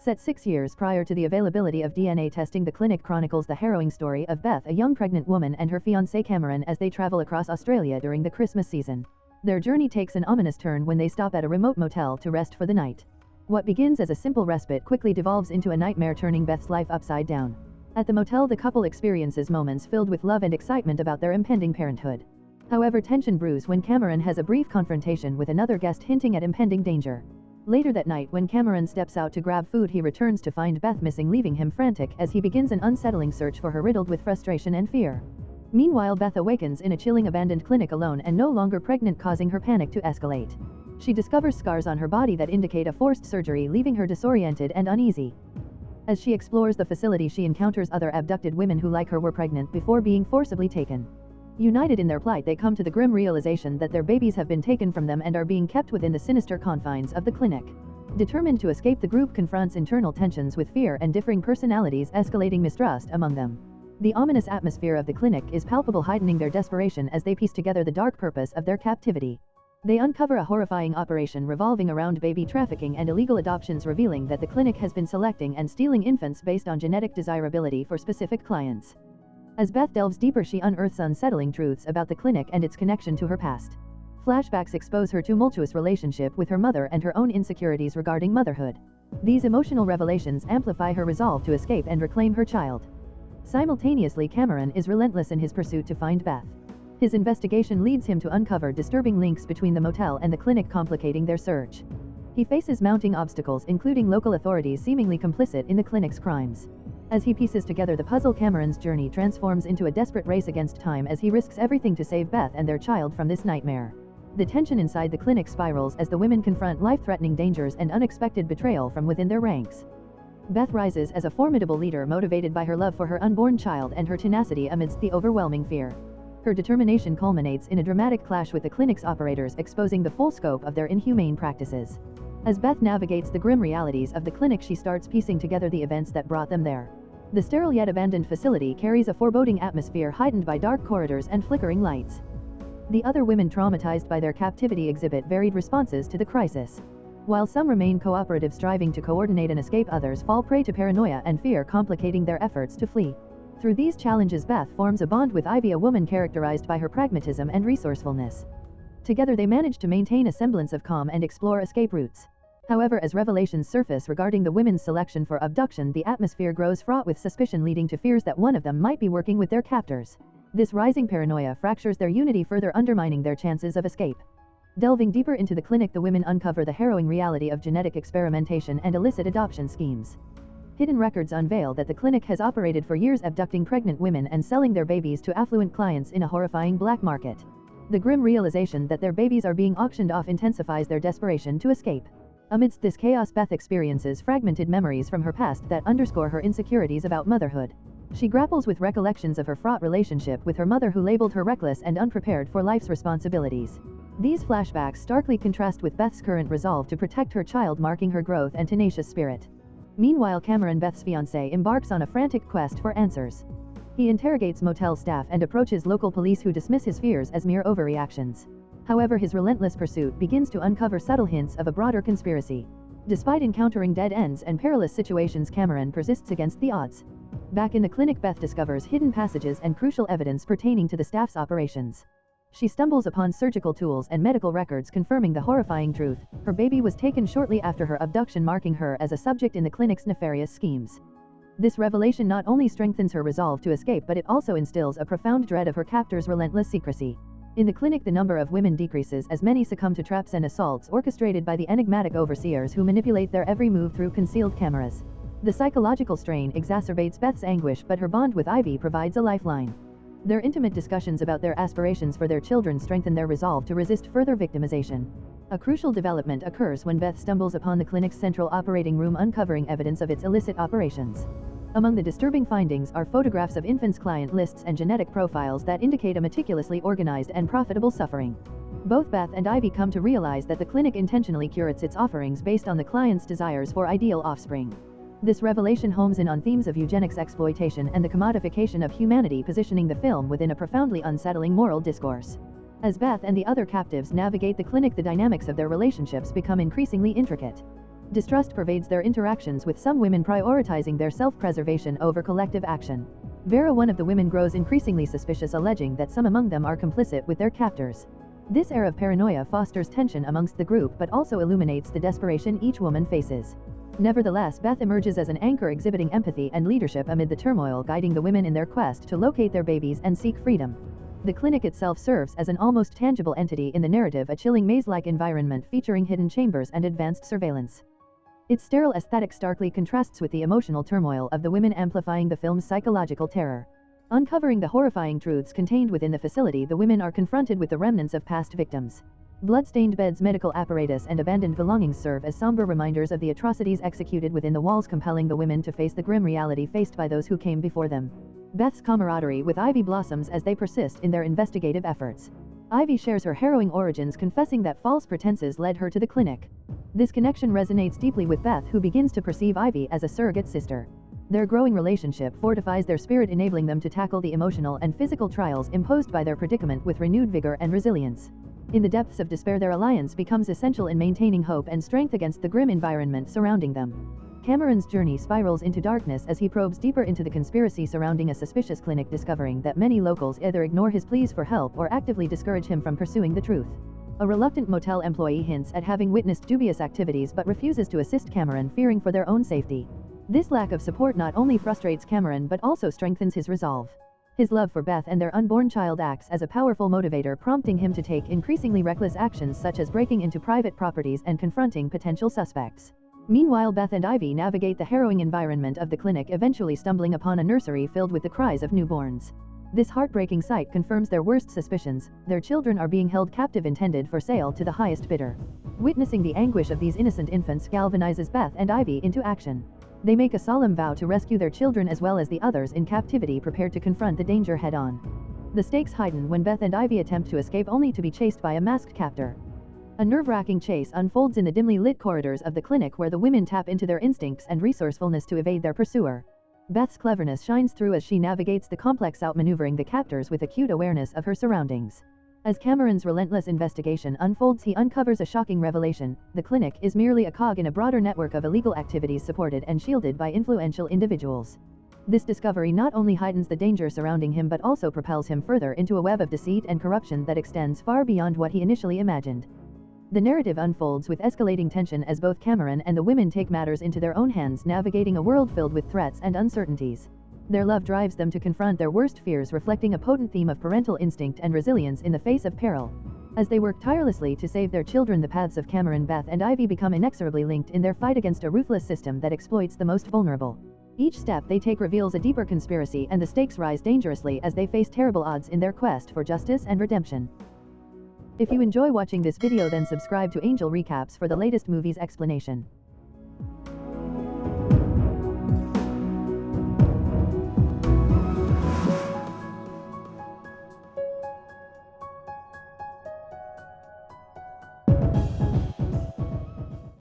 Set 6 years prior to the availability of DNA testing, the clinic chronicles the harrowing story of Beth, a young pregnant woman, and her fiancé Cameron as they travel across Australia during the Christmas season. Their journey takes an ominous turn when they stop at a remote motel to rest for the night. What begins as a simple respite quickly devolves into a nightmare, turning Beth's life upside down. At the motel, the couple experiences moments filled with love and excitement about their impending parenthood. However, tension brews when Cameron has a brief confrontation with another guest, hinting at impending danger. Later that night, when Cameron steps out to grab food, he returns to find Beth missing, leaving him frantic as he begins an unsettling search for her, riddled with frustration and fear. Meanwhile, Beth awakens in a chilling abandoned clinic alone and no longer pregnant, causing her panic to escalate. She discovers scars on her body that indicate a forced surgery, leaving her disoriented and uneasy. As she explores the facility, she encounters other abducted women who, like her, were pregnant before being forcibly taken. United in their plight, they come to the grim realization that their babies have been taken from them and are being kept within the sinister confines of the clinic. Determined to escape, the group confronts internal tensions with fear and differing personalities, escalating mistrust among them. The ominous atmosphere of the clinic is palpable, heightening their desperation as they piece together the dark purpose of their captivity. They uncover a horrifying operation revolving around baby trafficking and illegal adoptions, revealing that the clinic has been selecting and stealing infants based on genetic desirability for specific clients. As Beth delves deeper, she unearths unsettling truths about the clinic and its connection to her past. Flashbacks expose her tumultuous relationship with her mother and her own insecurities regarding motherhood. These emotional revelations amplify her resolve to escape and reclaim her child. Simultaneously, Cameron is relentless in his pursuit to find Beth. His investigation leads him to uncover disturbing links between the motel and the clinic, complicating their search. He faces mounting obstacles, including local authorities seemingly complicit in the clinic's crimes. As he pieces together the puzzle, Cameron's journey transforms into a desperate race against time as he risks everything to save Beth and their child from this nightmare. The tension inside the clinic spirals as the women confront life-threatening dangers and unexpected betrayal from within their ranks. Beth rises as a formidable leader, motivated by her love for her unborn child and her tenacity amidst the overwhelming fear. Her determination culminates in a dramatic clash with the clinic's operators, exposing the full scope of their inhumane practices. As Beth navigates the grim realities of the clinic, she starts piecing together the events that brought them there. The sterile yet abandoned facility carries a foreboding atmosphere, heightened by dark corridors and flickering lights. The other women traumatized by their captivity exhibit varied responses to the crisis. While some remain cooperative, striving to coordinate an escape, others fall prey to paranoia and fear, complicating their efforts to flee. Through these challenges, Beth forms a bond with Ivy, a woman characterized by her pragmatism and resourcefulness. Together they manage to maintain a semblance of calm and explore escape routes. However, as revelations surface regarding the women's selection for abduction, the atmosphere grows fraught with suspicion, leading to fears that one of them might be working with their captors. This rising paranoia fractures their unity, further undermining their chances of escape. Delving deeper into the clinic, the women uncover the harrowing reality of genetic experimentation and illicit adoption schemes. Hidden records unveil that the clinic has operated for years, abducting pregnant women and selling their babies to affluent clients in a horrifying black market. The grim realization that their babies are being auctioned off intensifies their desperation to escape. Amidst this chaos, Beth experiences fragmented memories from her past that underscore her insecurities about motherhood. She grapples with recollections of her fraught relationship with her mother, who labeled her reckless and unprepared for life's responsibilities. These flashbacks starkly contrast with Beth's current resolve to protect her child, marking her growth and tenacious spirit. Meanwhile, Cameron, Beth's fiancé, embarks on a frantic quest for answers. He interrogates motel staff and approaches local police, who dismiss his fears as mere overreactions. However, his relentless pursuit begins to uncover subtle hints of a broader conspiracy. Despite encountering dead ends and perilous situations, Cameron persists against the odds. Back in the clinic, Beth discovers hidden passages and crucial evidence pertaining to the staff's operations. She stumbles upon surgical tools and medical records confirming the horrifying truth: her baby was taken shortly after her abduction, marking her as a subject in the clinic's nefarious schemes. This revelation not only strengthens her resolve to escape, but it also instills a profound dread of her captor's relentless secrecy. In the clinic, the number of women decreases as many succumb to traps and assaults orchestrated by the enigmatic overseers who manipulate their every move through concealed cameras. The psychological strain exacerbates Beth's anguish, but her bond with Ivy provides a lifeline. Their intimate discussions about their aspirations for their children strengthen their resolve to resist further victimization. A crucial development occurs when Beth stumbles upon the clinic's central operating room, uncovering evidence of its illicit operations. Among the disturbing findings are photographs of infants, client lists, and genetic profiles that indicate a meticulously organized and profitable suffering. Both Beth and Ivy come to realize that the clinic intentionally curates its offerings based on the client's desires for ideal offspring. This revelation homes in on themes of eugenics, exploitation, and the commodification of humanity, positioning the film within a profoundly unsettling moral discourse. As Beth and the other captives navigate the clinic, the dynamics of their relationships become increasingly intricate. Distrust pervades their interactions, with some women prioritizing their self-preservation over collective action. Vera, one of the women, grows increasingly suspicious, alleging that some among them are complicit with their captors. This air of paranoia fosters tension amongst the group but also illuminates the desperation each woman faces. Nevertheless, Beth emerges as an anchor, exhibiting empathy and leadership amid the turmoil, guiding the women in their quest to locate their babies and seek freedom. The clinic itself serves as an almost tangible entity in the narrative, a chilling maze-like environment featuring hidden chambers and advanced surveillance. Its sterile aesthetic starkly contrasts with the emotional turmoil of the women, amplifying the film's psychological terror. Uncovering the horrifying truths contained within the facility, the women are confronted with the remnants of past victims. Blood-stained beds, medical apparatus, and abandoned belongings serve as somber reminders of the atrocities executed within the walls, compelling the women to face the grim reality faced by those who came before them. Beth's camaraderie with Ivy blossoms as they persist in their investigative efforts. Ivy shares her harrowing origins, confessing that false pretenses led her to the clinic. This connection resonates deeply with Beth, who begins to perceive Ivy as a surrogate sister. Their growing relationship fortifies their spirit, enabling them to tackle the emotional and physical trials imposed by their predicament with renewed vigor and resilience. In the depths of despair, their alliance becomes essential in maintaining hope and strength against the grim environment surrounding them. Cameron's journey spirals into darkness as he probes deeper into the conspiracy surrounding a suspicious clinic, discovering that many locals either ignore his pleas for help or actively discourage him from pursuing the truth. A reluctant motel employee hints at having witnessed dubious activities but refuses to assist Cameron, fearing for their own safety. This lack of support not only frustrates Cameron but also strengthens his resolve. His love for Beth and their unborn child acts as a powerful motivator, prompting him to take increasingly reckless actions such as breaking into private properties and confronting potential suspects. Meanwhile, Beth and Ivy navigate the harrowing environment of the clinic, eventually stumbling upon a nursery filled with the cries of newborns. This heartbreaking sight confirms their worst suspicions: their children are being held captive, intended for sale to the highest bidder. Witnessing the anguish of these innocent infants galvanizes Beth and Ivy into action. They make a solemn vow to rescue their children as well as the others in captivity, prepared to confront the danger head-on. The stakes heighten when Beth and Ivy attempt to escape, only to be chased by a masked captor. A nerve-wracking chase unfolds in the dimly lit corridors of the clinic, where the women tap into their instincts and resourcefulness to evade their pursuer. Beth's cleverness shines through as she navigates the complex, outmaneuvering the captors with acute awareness of her surroundings. As Cameron's relentless investigation unfolds, he uncovers a shocking revelation: the clinic is merely a cog in a broader network of illegal activities supported and shielded by influential individuals. This discovery not only heightens the danger surrounding him but also propels him further into a web of deceit and corruption that extends far beyond what he initially imagined. The narrative unfolds with escalating tension as both Cameron and the women take matters into their own hands, navigating a world filled with threats and uncertainties. Their love drives them to confront their worst fears, reflecting a potent theme of parental instinct and resilience in the face of peril. As they work tirelessly to save their children, the paths of Cameron, Beth, and Ivy become inexorably linked in their fight against a ruthless system that exploits the most vulnerable. Each step they take reveals a deeper conspiracy, and the stakes rise dangerously as they face terrible odds in their quest for justice and redemption. If you enjoy watching this video, then subscribe to Angel Recaps for the latest movies explanation.